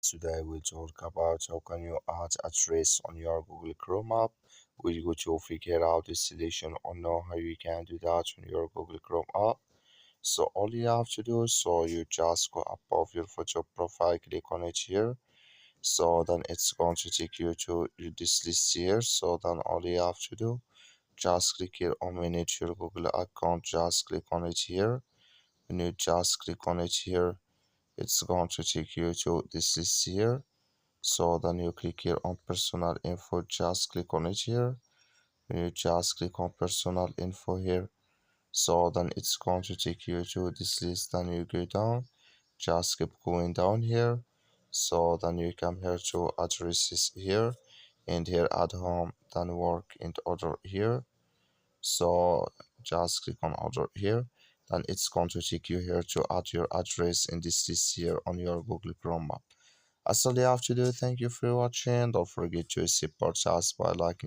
Today we'll talk about how can you add a trace on your Google Chrome app. We're going to figure out the solution or know how you can do that on your Google Chrome app. So all you have to do, so you just go above your photo profile, click on it here. So then it's going to take you to this list here. So then all you have to do, just click here on manage your Google account, just click on it here. When you just click on it here, it's going to take you to this list here. So then you click here on personal info, just click on it here. When you just click on personal info here, so then it's going to take you to this list. Then you go down, just keep going down here. So then you come here to addresses here, and here add home, then work and order here. So just click on order here, then it's going to take you here to add your address in this list here on your Google Chrome map. That's all you have to do. Thank you for watching. Don't forget to support us by liking